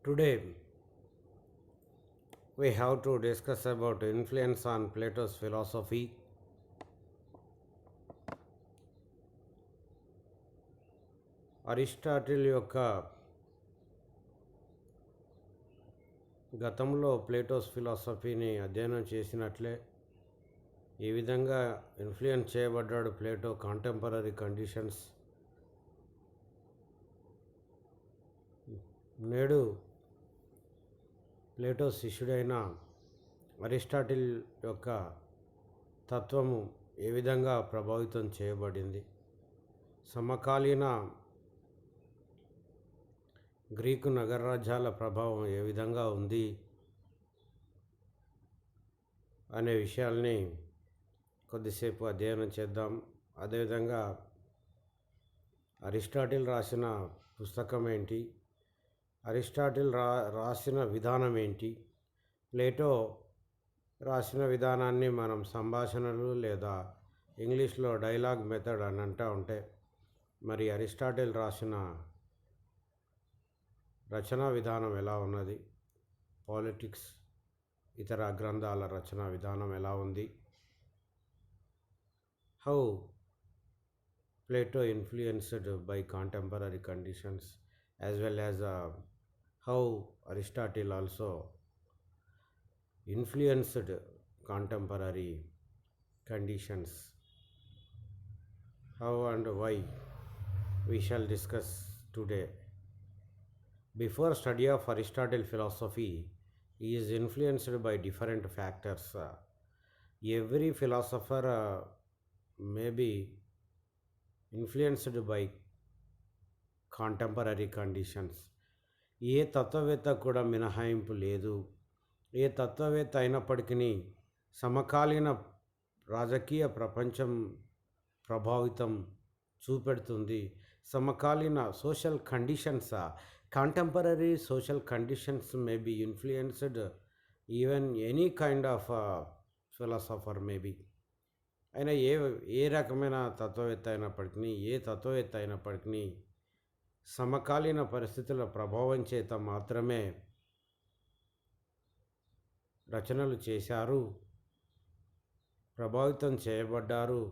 Today we have to discuss about influence on Plato's philosophy. Aristotle యొక్క గతంలో Plato's ఫిలాసఫీని అధ్యయనం చేసినట్లే ఏ విధంగా ఇన్ఫ్లుయెన్స్ చేయబడ్డాడు ప్లేటో కాంటెంపరీ కండిషన్స్ నేడు ప్లేటో శిష్యుడైన అరిస్టాటిల్ యొక్క తత్వము ఏ విధంగా ప్రభావితం చేయబడింది, సమకాలీన గ్రీకు నగరరాజ్యాల ప్రభావం ఏ విధంగా ఉంది అనే విషయాల్ని కొద్దిసేపు అధ్యయనం చేద్దాం. అదేవిధంగా అరిస్టాటిల్ రాసిన పుస్తకం ఏంటి, అరిస్టాటిల్ రాసిన విధానం ఏంటి, ప్లేటో రాసిన విధానాన్ని మనం సంభాషణలు లేదా ఇంగ్లీష్లో డైలాగ్ మెథడ్ అని అంటూ ఉంటే, మరి అరిస్టాటిల్ రాసిన రచనా విధానం ఎలా ఉన్నది, పాలిటిక్స్ ఇతర గ్రంథాల రచనా విధానం ఎలా ఉంది, how Plato influenced by contemporary conditions as well as how Aristotle also influenced contemporary conditions. How and why we shall discuss today. Before study of Aristotle philosophy, he is influenced by different factors. Every philosopher may be influenced by contemporary conditions. ఏ తత్వవేత్త కూడా మినహాయింపు లేదు. ఏ తత్వవేత్త అయినప్పటికీ సమకాలీన రాజకీయ ప్రపంచం ప్రభావితం చూపెడుతుంది. సమకాలీన social conditions, contemporary social conditions may be influenced even any kind of philosopher maybe. అయినా ఏ రకమైన తత్వవేత్త అయినప్పటికీ సమకాలీన పరిస్థితుల ప్రభావం చేత మాత్రమే రచనలు చేశారు, ప్రభావితం చేయబడ్డారు.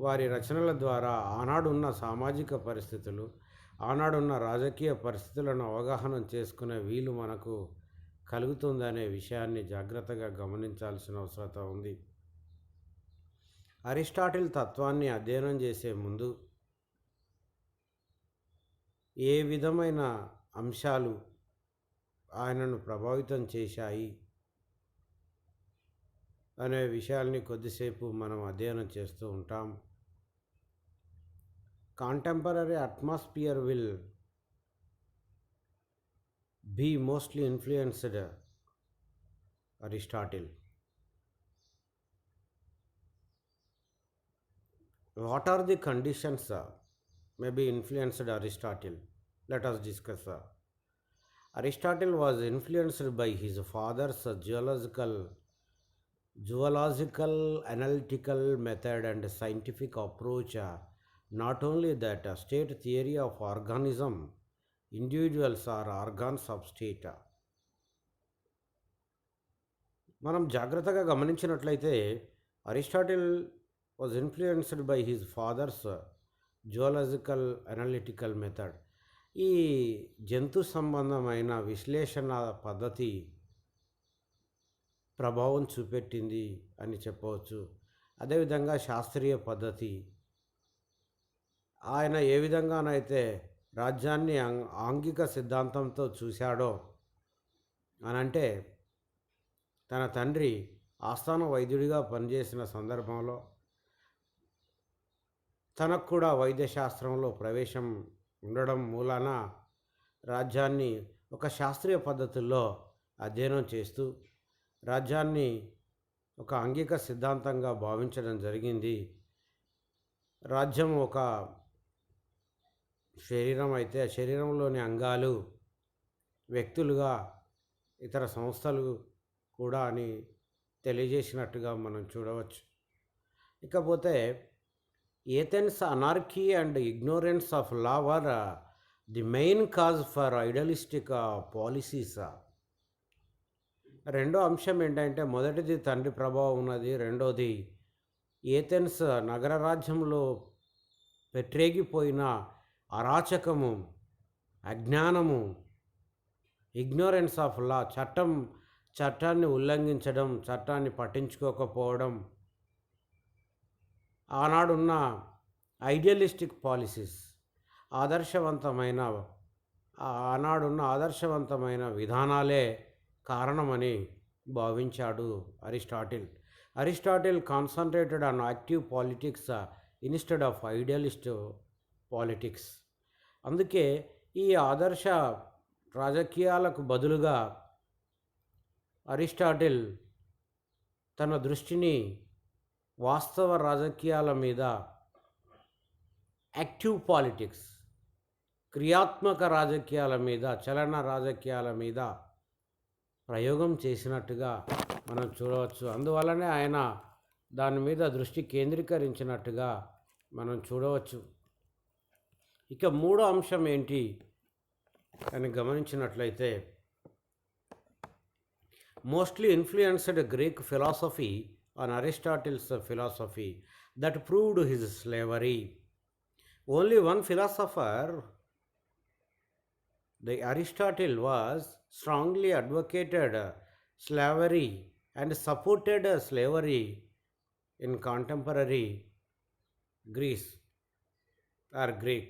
వారి రచనల ద్వారా ఆనాడున్న సామాజిక పరిస్థితులు, ఆనాడున్న రాజకీయ పరిస్థితులను అవగాహన చేసుకునే వీలు మనకు కలుగుతుందనే విషయాన్ని జాగ్రత్తగా గమనించాల్సిన అవసరం ఉంది. అరిస్టాటిల్ తత్వాన్ని అధ్యయనం చేసే ముందు ఏ విధమైన అంశాలు ఆయనను ప్రభావితం చేశాయి అనే విషయాల్ని కొద్దిసేపు మనం అధ్యయనం చేస్తూ ఉంటాం. Contemporary atmosphere will be mostly influenced Aristotle. What are the conditions may be influenced Aristotle? Let us discuss. Aristotle was influenced by his father's zoological analytical method and scientific approach. Not only that, state theory of organism, individuals are organs of state. మనం జాగ్రత్తగా గమనించినట్లయితే Aristotle was influenced by his father's zoological analytical method. ఈ జంతు సంబంధమైన విశ్లేషణ పద్ధతి ప్రభావం చూపెట్టింది అని చెప్పవచ్చు. అదేవిధంగా శాస్త్రీయ పద్ధతి, ఆయన ఏ విధంగానైతే రాజ్యాన్ని ఆంగిక సిద్ధాంతంతో చూశాడో అనంటే, తన తండ్రి ఆస్థాన వైద్యుడిగా పనిచేసిన సందర్భంలో తనకు కూడా వైద్యశాస్త్రంలో ప్రవేశం ఉండడం మూలాన రాజ్యాన్ని ఒక శాస్త్రీయ పద్ధతుల్లో అధ్యయనం చేస్తూ రాజ్యాన్ని ఒక ఆంగిక సిద్ధాంతంగా భావించడం జరిగింది. రాజ్యం ఒక శరీరం అయితే శరీరంలోని అంగాలు వ్యక్తులుగా ఇతర సంస్థలు కూడా అని తెలియజేసినట్టుగా మనం చూడవచ్చు. ఇకపోతే Athens anarchy and ignorance of law were the main cause for idealistic policies. రెండో అంశం ఏంటంటే మొదటిది తండ్రి ప్రభావం ఉన్నది, రెండోది ఏథెన్స్ నగర రాజ్యంలో పెట్టరేగిపోయిన అరాచకము, అజ్ఞానము, ఇగ్నోరెన్స్ ఆఫ్ లా, చట్టాన్ని ఉల్లంఘించడం, చట్టాన్ని పట్టించుకోకపోవడం, ఆనాడున్న ఐడియలిస్టిక్ పాలసీస్, ఆదర్శవంతమైన ఆనాడున్న ఆదర్శవంతమైన విధానాలే కారణమని భావించాడు Aristotle. Aristotle concentrated on active politics instead of idealist politics. అందుకే ఈ ఆదర్శ రాజకీయాలకు బదులుగా అరిస్టాటిల్ తన దృష్టిని వాస్తవ రాజకీయాల మీద, యాక్టివ్ పాలిటిక్స్, క్రియాత్మక రాజకీయాల మీద, చలన రాజకీయాల మీద ప్రయోగం చేసినట్టుగా మనం చూడవచ్చు. అందువల్లనే ఆయన దాని మీద దృష్టి కేంద్రీకరించినట్టుగా మనం చూడవచ్చు. ఇక మూడో అంశం ఏంటి అని గమనించినట్లయితే, mostly influenced Greek philosophy on Aristotle's philosophy that proved his slavery. Only one philosopher, the Aristotle, was strongly advocated slavery and supported slavery in contemporary Greece or Greek.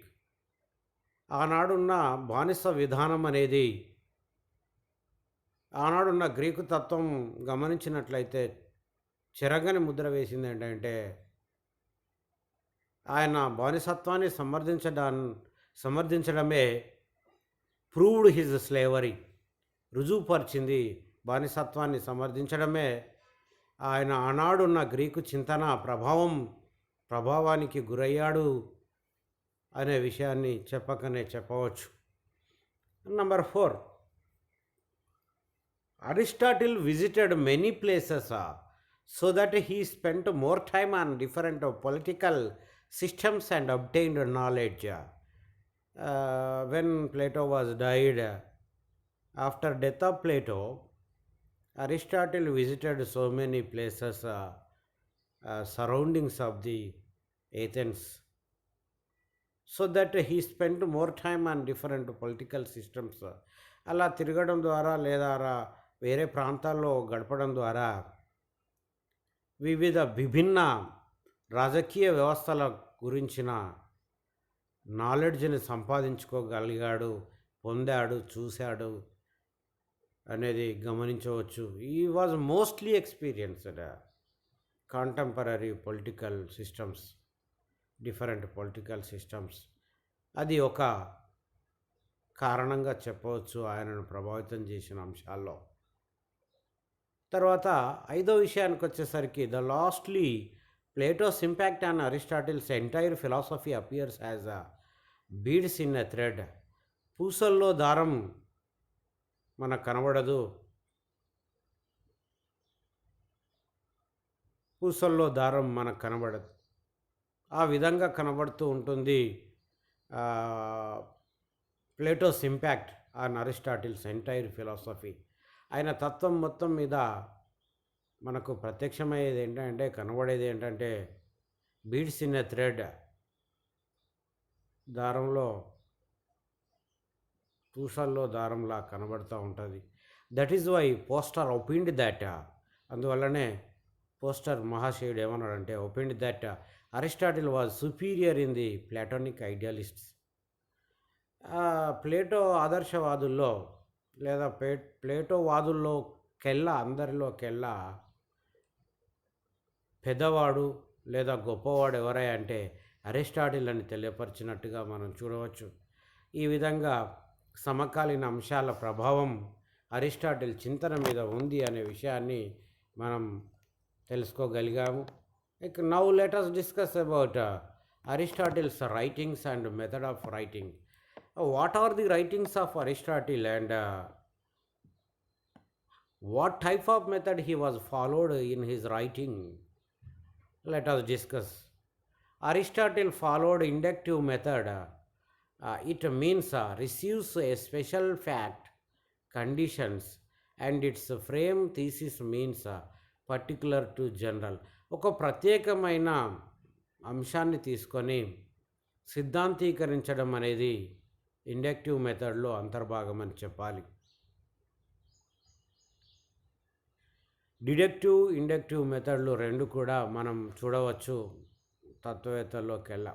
ఆనాడున్న బానిస విధానం అనేది, ఆనాడున్న గ్రీకు తత్వం గమనించినట్లయితే చెరగని ముద్ర వేసింది ఏంటంటే, ఆయన బానిసత్వాన్ని సమర్థించడమే ప్రూవ్డ్ హిజ్ స్లేవరీ, రుజువుపరిచింది. బానిసత్వాన్ని సమర్థించడమే ఆయన ఆనాడున్న గ్రీకు చింతన ప్రభావానికి గురయ్యాడు అనే విషయాన్ని చెప్పకనే చెప్పవచ్చు. Number 4, Aristotle visited many places so that he spent more time on different political systems and obtained knowledge. When Plato was died, after death of Plato, Aristotle visited so many places surroundings of the Athens, so that he spent more time on different political systems. అలా తిరగడం ద్వారా లేదా వేరే ప్రాంతాల్లో గడపడం ద్వారా విభిన్న రాజకీయ వ్యవస్థల గురించిన నాలెడ్జ్ని సంపాదించుకోగలిగాడు, పొందాడు, చూశాడు అనేది గమనించవచ్చు. ఈ was mostly experienced contemporary political systems, different political systems. అది ఒక కారణంగా చెప్పవచ్చు ఆయనను ప్రభావితం చేసిన అంశాల్లో. తర్వాత ఐదో విషయానికి వచ్చేసరికి, the lastly Plato's impact on Aristotle's entire philosophy appears as a beads in a thread. పూసల్లో దారం మనకు కనబడదు, పూసల్లో దారం మనకు కనబడదు, ఆ విధంగా కనబడుతూ ఉంటుంది Plato's impact on Aristotle's entire philosophy. ఆయన తత్వం మొత్తం మీద మనకు ప్రత్యక్షమయ్యేది ఏంటంటే, కనబడేది ఏంటంటే, బీడ్స్ ఇన్ ఎ థ్రెడ్, దారంలో, పూసల్లో దారంలా కనబడుతూ ఉంటుంది. That is why Foster opined that, అందువల్లనే పోస్టర్ మహాశయుడు ఏమన్నాడంటే, opined that Aristotle was superior in the Platonic idealists. Plato ఆదర్శవాదుల్లో లేదా ప్లేటో వాదుల్లోకెల్లా, అందరిలోకెల్లా పెద్దవాడు లేదా గొప్పవాడు ఎవరై అంటే అరిస్టాటిల్ అని తెలియపరిచినట్టుగా మనం చూడవచ్చు. ఈ విధంగా సమకాలీన అంశాల ప్రభావం అరిస్టాటిల్ చింతన మీద ఉంది అనే విషయాన్ని మనం తెలుసుకోగలిగాము. ఇక now let us discuss about Aristotle's writings and method of writing. What are the writings of Aristotle and what type of method he was followed in his writing? Let us discuss. Aristotle followed inductive method It means receives a special fact conditions and its frame thesis means particular to general. ఒక ప్రత్యేకమైన అంశాన్ని తీసుకొని సిద్ధాంతీకరించడం అనేది inductive మెథడ్లో అంతర్భాగం అని చెప్పాలి. Deductive inductive మెథడ్లు రెండు కూడా మనం చూడవచ్చు తత్వవేత్తల్లోకెల్లా.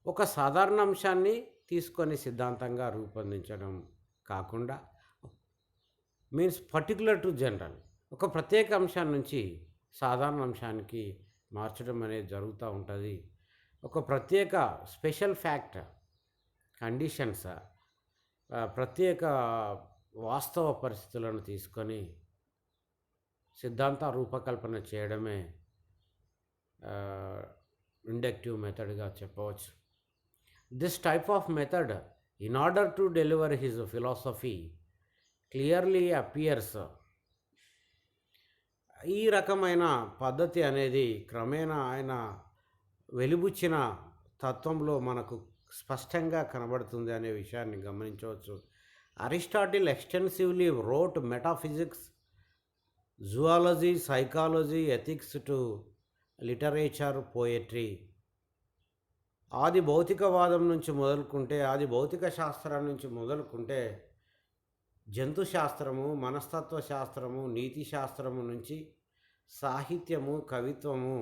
ఒక సాధారణ అంశాన్ని తీసుకొని సిద్ధాంతంగా రూపొందించడం కాకుండా మీన్స్ పర్టికులర్ టు జనరల్, ఒక ప్రత్యేక అంశం నుంచి సాధారణ అంశానికి మార్చడం అనేది జరుగుతూ ఉంటుంది. ఒక ప్రత్యేక స్పెషల్ ఫ్యాక్ట్ కండిషన్స్, ప్రత్యేక వాస్తవ పరిస్థితులను తీసుకొని సిద్ధాంత రూపకల్పన చేయడమే ఇండక్టివ్ మెథడ్గా చెప్పవచ్చు. This type of method in order to deliver his philosophy clearly appears. ఈ రకమైన పద్ధతి అనేది క్రమేణా ఆయన వెలిబుచ్చిన తత్వంలో మనకు స్పష్టంగా కనబడుతుంది అనే విషయాన్ని గమనించవచ్చు. Aristotle extensively wrote metaphysics, zoology, psychology, ethics to literature, poetry. ఆది భౌతికవాదం నుంచి మొదలుకుంటే, ఆది భౌతిక శాస్త్రం నుంచి మొదలుకుంటే జంతు శాస్త్రము, మనస్తత్వ శాస్త్రము, నీతి శాస్త్రము నుంచి సాహిత్యము, కవిత్వము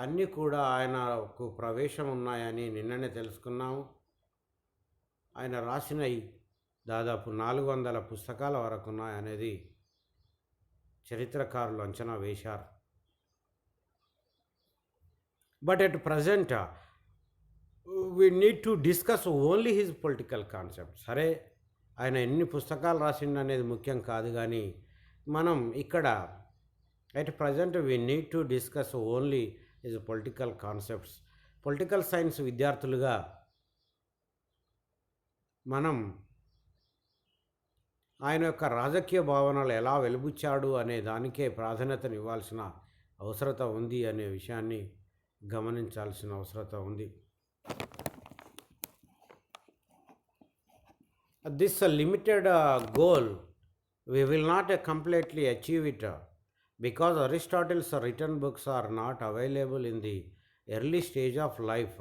అన్నీ కూడా ఆయనకు ప్రవేశం ఉన్నాయని నిన్ననే తెలుసుకున్నాము. ఆయన రాసినవి దాదాపు 400 పుస్తకాల వరకు ఉన్నాయనేది చరిత్రకారులు అంచనా వేశారు. But at present we need to discuss only his political concept. సరే, ఆయన ఎన్ని పుస్తకాలు రాసిండు అనేది ముఖ్యం కాదు, కానీ మనం ఇక్కడ at present we need to discuss only his political concepts. Political science విద్యార్థులుగా మనం ఆయన యొక్క రాజకీయ భావనలు ఎలా వెలుబుచ్చాడు అనే దానికే ప్రాధాన్యతను ఇవ్వాల్సిన అవసరత ఉంది అనే విషయాన్ని గమనించాల్సిన అవసరత ఉంది. This limited goal, we will not completely achieve it because Aristotle's written books are not available in the early stage of life.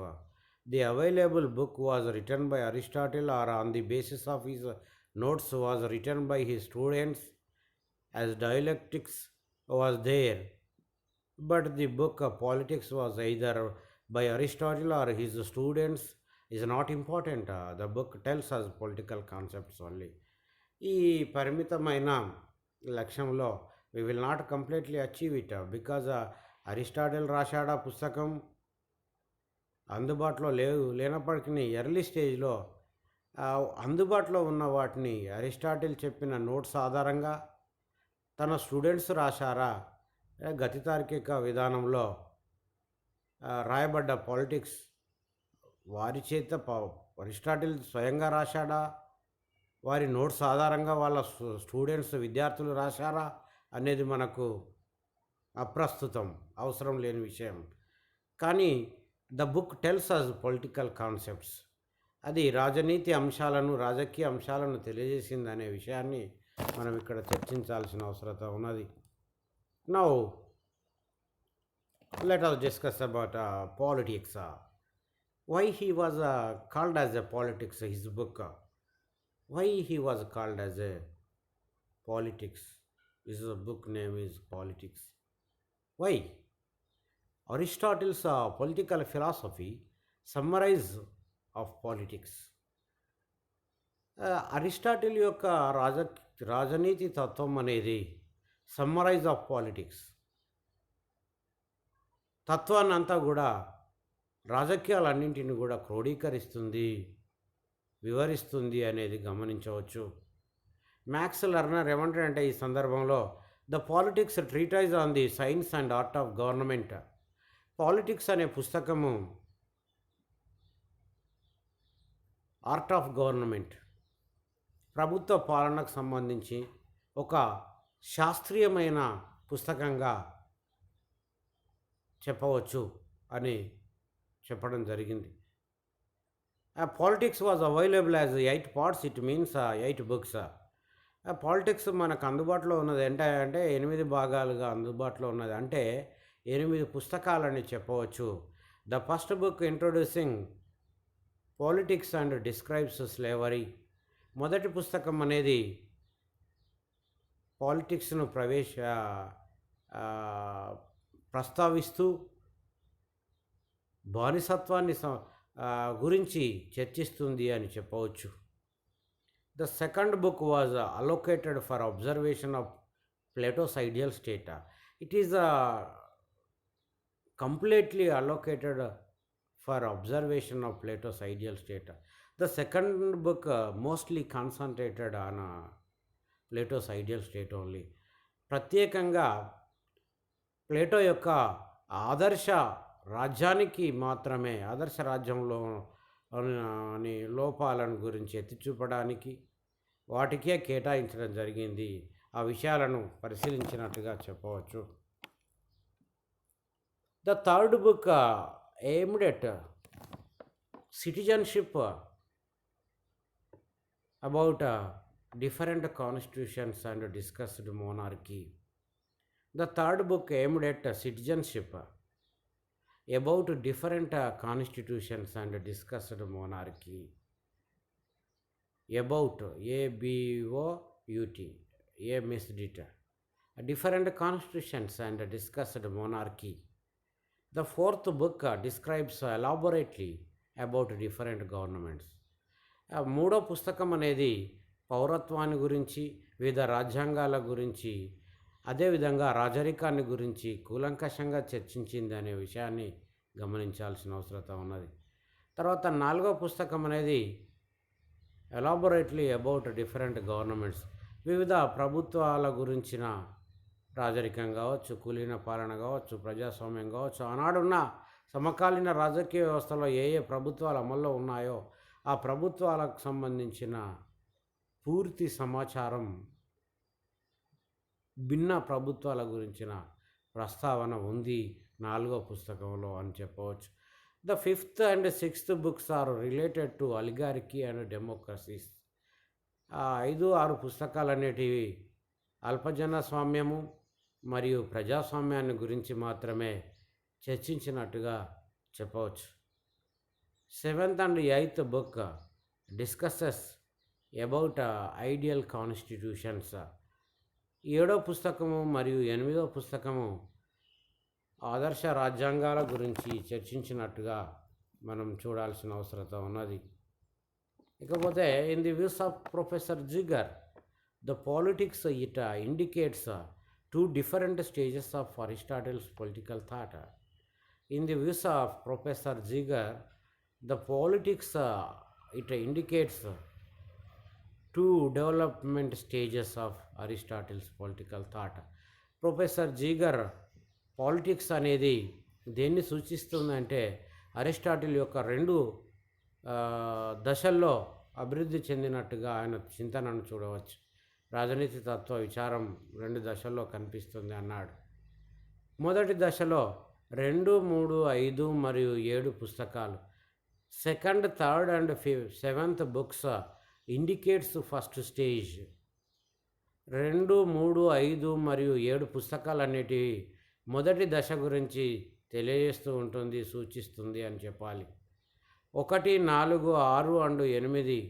The available book was written by Aristotle or on the basis of his notes was written by his students as dialectics was there. But the book of politics was either by Aristotle or his students is not important. The book tells us political concepts only. ఈ పరిమితమైన లక్ష్యంలో we will not completely achieve it because Aristotle రాశాడా పుస్తకం అందుబాటులో లేనప్పటికీ early స్టేజ్లో అందుబాటులో ఉన్న వాటిని అరిస్టాటిల్ చెప్పిన నోట్స్ ఆధారంగా తన స్టూడెంట్స్ రాశారా, గతి తార్కిక విధానంలో రాయబడ్డ పాలిటిక్స్ వారి చేత అరిస్టాటిల్ స్వయంగా రాశాడా, వారి నోట్స్ ఆధారంగా వాళ్ళ స్టూడెంట్స్ విద్యార్థులు రాశారా అనేది మనకు అప్రస్తుతం, అవసరం లేని విషయం. కానీ the book tells us political concepts. అది రాజనీతి అంశాలను, రాజకీయ అంశాలను తెలియజేసింది అనే విషయాన్ని మనం ఇక్కడ చర్చించాల్సిన అవసరత ఉన్నది. Now let us discuss about politics. Why he was called as a politics, his book. Why he was called as a politics? His book name is Politics. Why? Aristotle's political philosophy summarize of politics. Aristotle యొక్క రాజనీతి తత్వం అనేది summarise of politics, తత్వాన్ని అంతా కూడా రాజకీయాలన్నింటిని కూడా క్రోడీకరిస్తుంది, వివరిస్తుంది అనేది గమనించవచ్చు. మ్యాక్స్ లెర్నర్ ఏమంటాడంటే ఈ సందర్భంలో the politics treatise on the science and art of government. Politics అనే పుస్తకము ఆర్ట్ ఆఫ్ గవర్నమెంట్, ప్రభుత్వ పాలనకు సంబంధించి ఒక శాస్త్రీయమైన పుస్తకంగా చెప్పవచ్చు అని చెప్పడం జరిగింది. Politics was available as 8 parts, it means 8 books. Politics మనకు అందుబాటులో ఉన్నది అంటే 8 భాగాలుగా అందుబాటులో ఉన్నది అంటే 8 పుస్తకాలని చెప్పవచ్చు. The first book introducing politics and describes slavery. మొదటి పుస్తకం అనేది పాలిటిక్స్ను ప్రస్తావిస్తూ బానిసత్వాన్ని గురించి చర్చిస్తుంది అని చెప్పవచ్చు. The second book was allocated for observation of Plato's ideal state. It is completely allocated for observation of Plato's ideal state. The second book mostly concentrated on Plato's ideal state only. ప్రత్యేకంగా Plato యొక్క ఆదర్శ రాజ్యానికి మాత్రమే, ఆదర్శ రాజ్యంలో లోపాలను గురించి ఎత్తి చూపడానికి వాటికే కేటాయించడం జరిగింది. ఆ విషయాలను పరిశీలించినట్టుగా చెప్పవచ్చు. The third book aimed at citizenship about different constitutions and discussed monarchy. The third book aimed at citizenship about different constitutions and discussed monarchy. About ABOUT, A missed it. Different constitutions and discussed monarchy. The fourth book describes elaborately about different governments. మూడో పుస్తకం అనేది పౌరత్వాన్ని గురించి, వివిధ రాజ్యాంగాల గురించి, అదేవిధంగా రాజరికాన్ని గురించి కూలంకషంగా చర్చించింది అనే విషయాన్ని గమనించాల్సిన అవసరం ఉన్నది. తర్వాత నాలుగో పుస్తకం అనేది ఎలాబొరేట్లీ అబౌట్ డిఫరెంట్ గవర్నమెంట్స్. వివిధ ప్రభుత్వాల గురించిన రాజరికం కావచ్చు, కులీన పాలన కావచ్చు, ప్రజాస్వామ్యం కావచ్చు, ఆనాడున్న సమకాలీన రాజకీయ వ్యవస్థలో ఏ ప్రభుత్వాలు అమల్లో ఉన్నాయో ఆ ప్రభుత్వాలకు సంబంధించిన పూర్తి సమాచారం, భిన్న ప్రభుత్వాల గురించిన ప్రస్తావన ఉంది నాలుగో పుస్తకంలో అని చెప్పవచ్చు. The fifth and sixth books are related to oligarchy and democracies. 5-6 పుస్తకాలు అనేటివి అల్పజనస్వామ్యము మరియు ప్రజాస్వామ్యాన్ని గురించి మాత్రమే చర్చించినట్టుగా చెప్పవచ్చు. 7th and 8th book discusses about ideal constitutions. 7వ పుస్తకము మరియు 8వ పుస్తకము ఆదర్శ రాజ్యాంగాల గురించి చర్చించినట్టుగా మనం చూడాల్సిన అవసరం ఉన్నది. ఇకపోతే in the views of professor Jigar, the politics it indicates 2 different stages of Aristotle's political thought. In the views of Professor Ziegler, the politics it indicates 2 development stages of Aristotle's political thought. Professor Jaeger politics అనేది దేన్ని సూచిస్తుందంటే Aristotle యొక్క 2 దశల్లో అభివృద్ధి చెందినట్టుగా ఆయన చింతనను చూడవచ్చు. రాజనీతి తత్వ విచారం 2 దశల్లో కనిపిస్తుంది అన్నాడు. మొదటి దశలో 2, 3, 5 మరియు 7 పుస్తకాలు, second, third and 7th books indicates first stage. 2, 3, 5 మరియు 7 పుస్తకాలు అనేటివి మొదటి దశ గురించి తెలియజేస్తూ ఉంటుంది, సూచిస్తుంది అని చెప్పాలి. 1, 4, 6 and 8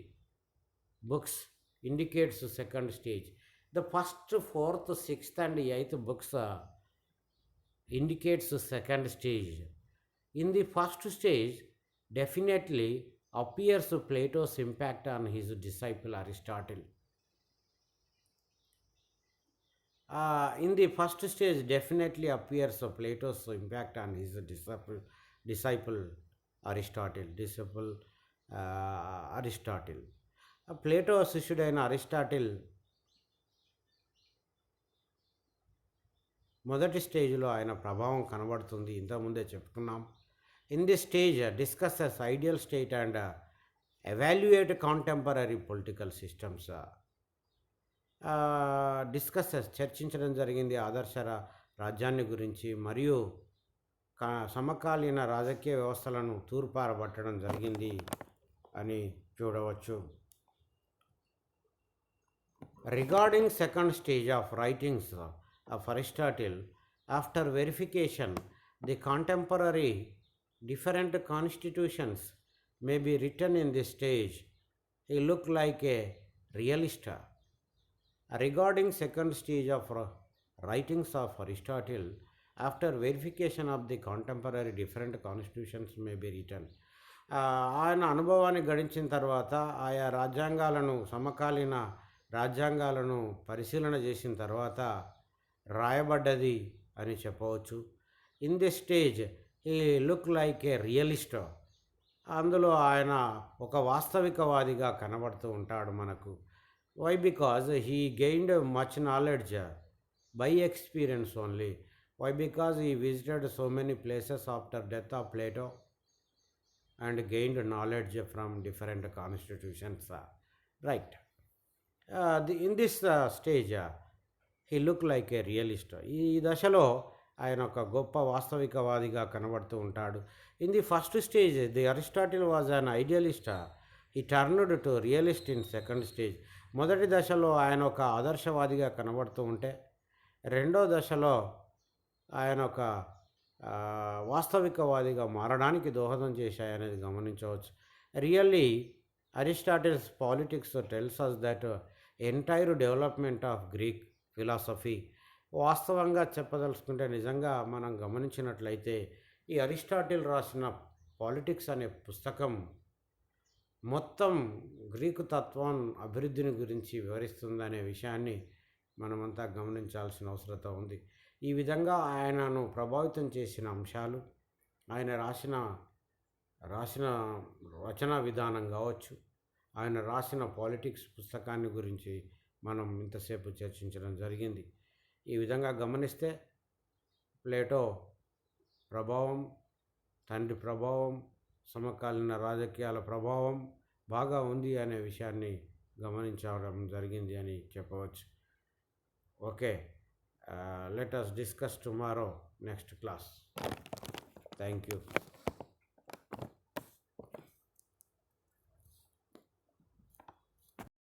books indicates second stage. The first, 4th, 6th and 8th books indicates second stage. In the first stage, definitely appears Plato's impact on his disciple Aristotle. In the first stage, definitely appears Plato's impact on his disciple Aristotle. Plato శిష్యుడైన Aristotle మొదటి స్టేజ్లో ఆయన ప్రభావం కనబడుతుంది, ఇంతకుముందే చెప్పుకున్నాం. In this stage discusses ideal state and evaluate contemporary political systems. Discusses చర్చించడం జరిగింది ఆదర్శ రాజ్యాన్ని గురించి మరియు సమకాలీన రాజకీయ వ్యవస్థలను తూర్పారబట్టడం జరిగింది. అని చూడవచ్చు. Regarding second stage of writings of Aristotle, after verification, the contemporary different constitutions may be written in this stage. He looked like a realist. Regarding second stage of writings of Aristotle, after verification of the contemporary different constitutions may be written. ఆయన అనుభవాన్ని గడించిన తర్వాత ఆయా రాజ్యాంగాలను సమకాలీన రాజ్యాంగాలను పరిశీలన చేసిన తర్వాత రాయబడ్డది అని చెప్పవచ్చు. In this stage he look like a realist. అందులో ఆయన ఒక వాస్తవికవాదిగా కనబడుతూ ఉంటాడు మనకు. Why because he gained much knowledge by experience only. Why because he visited so many places after death of Plato and gained knowledge from different constitutions. Right. In this stage, he looked like a realist. ఈ దశలో ఆయన ఒక గొప్ప వాస్తవికవాదిగా కనబడుతూ ఉంటాడు. In the first stage the Aristotle was an idealist. He turned to realist in second stage. మొదటి దశలో ఆయన ఒక ఆదర్శవాదిగా కనబడుతూ ఉంటే రెండో దశలో ఆయన ఒక వాస్తవికవాదిగా మారడానికి దోహదం చేశాయనేది గమనించవచ్చు. Really Aristotle's politics tells us that entire development of Greek philosophy. వాస్తవంగా చెప్పదలుచుకుంటే నిజంగా మనం గమనించినట్లయితే ఈ అరిస్టాటిల్ రాసిన పాలిటిక్స్ అనే పుస్తకం మొత్తం గ్రీకు తత్వం అభివృద్ధిని గురించి వివరిస్తుందనే విషయాన్ని మనమంతా గమనించాల్సిన అవసరం ఉంది. ఈ విధంగా ఆయనను ప్రభావితం చేసిన అంశాలు, ఆయన రాసిన రచనా విధానం కావచ్చు, ఆయన రాసిన పాలిటిక్స్ పుస్తకాన్ని గురించి మనం ఇంతసేపు చర్చించడం జరిగింది. ఈ విధంగా గమనిస్తే ప్లేటో ప్రభావం, తండ్రి ప్రభావం, సమకాలీన రాజకీయాల ప్రభావం బాగా ఉంది అనే విషయాన్ని గమనించడం జరిగింది అని చెప్పవచ్చు. Okay, let us discuss tomorrow next class. Thank you.